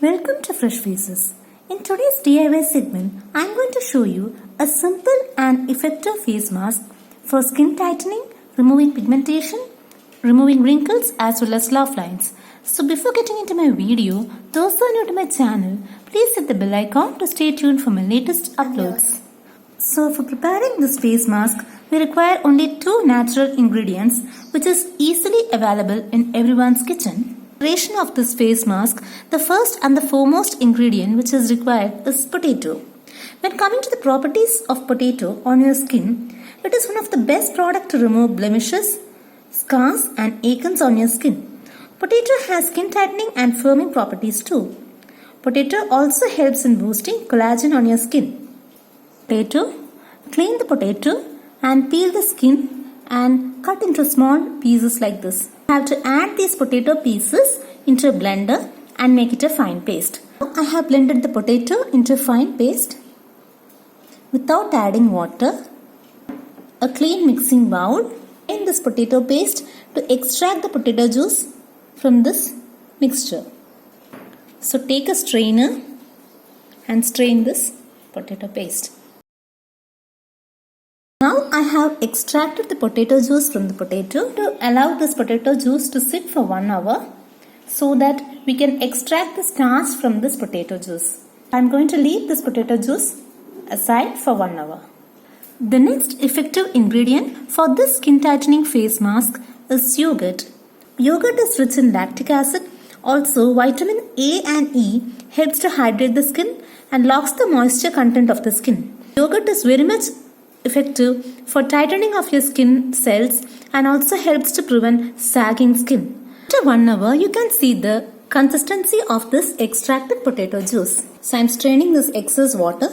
Welcome to Fresh Faces. In today's DIY segment, I am going to show you a simple and effective face mask for skin tightening, removing pigmentation, removing wrinkles as well as laugh lines. So before getting into my video, those who are new to my channel, please hit the bell icon to stay tuned for my latest uploads. So for preparing this face mask, we require only 2 natural ingredients which is easily available in everyone's kitchen. Preparation of this face mask, the first and the foremost ingredient which is required is potato. When coming to the properties of potato on your skin, it is one of the best products to remove blemishes, scars and acnes on your skin. Potato has skin tightening and firming properties too. Potato also helps in boosting collagen on your skin. Potato, clean the potato and peel the skin and cut into small pieces like this. You have to add these potato pieces into a blender and make it a fine paste. I have blended the potato into a fine paste without adding water. A clean mixing bowl. In this potato paste to extract the potato juice from this mixture. So take a strainer and strain this potato paste. Now I have extracted the potato juice from the potato to allow this potato juice to sit for 1 hour so that we can extract the starch from this potato juice. I am going to leave this potato juice aside for 1 hour. The next effective ingredient for this skin tightening face mask is yogurt. Yogurt is rich in lactic acid. Also, vitamin A and E helps to hydrate the skin and locks the moisture content of the skin. Yogurt is very much effective for tightening of your skin cells and also helps to prevent sagging skin. After 1 hour, you can see the consistency of this extracted potato juice. So I am straining this excess water.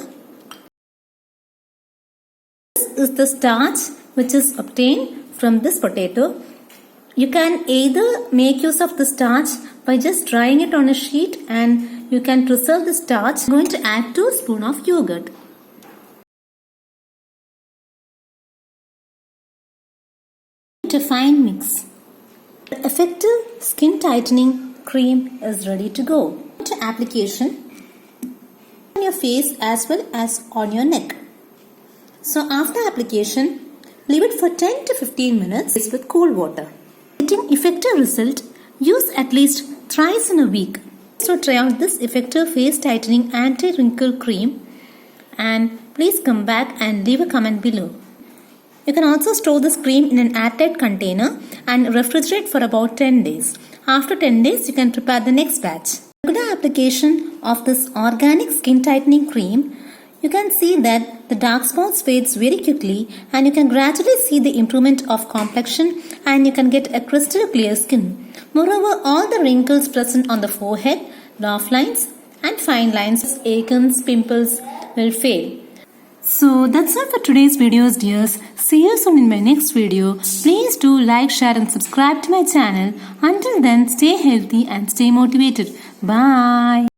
This is the starch which is obtained from this potato. You can either make use of the starch by just drying it on a sheet and you can preserve the starch. I am going to add 2 spoons of yogurt. A fine mix. The effective skin tightening cream is ready to go. To application on your face as well as on your neck. So after application, leave it for 10 to 15 minutes with cool water. Getting effective result, use at least thrice in a week. So try out this effective face tightening anti-wrinkle cream and please come back and leave a comment below. You can also store this cream in an airtight container and refrigerate for about 10 days. After 10 days, you can prepare the next batch. Regular application of this organic skin tightening cream, you can see that the dark spots fades very quickly and you can gradually see the improvement of complexion and you can get a crystal clear skin. Moreover, all the wrinkles present on the forehead, laugh lines and fine lines, acnes, pimples will fade. So that's all for today's videos, dears. See you soon in my next video. Please do like, share and subscribe to my channel. Until then, stay healthy and stay motivated. Bye.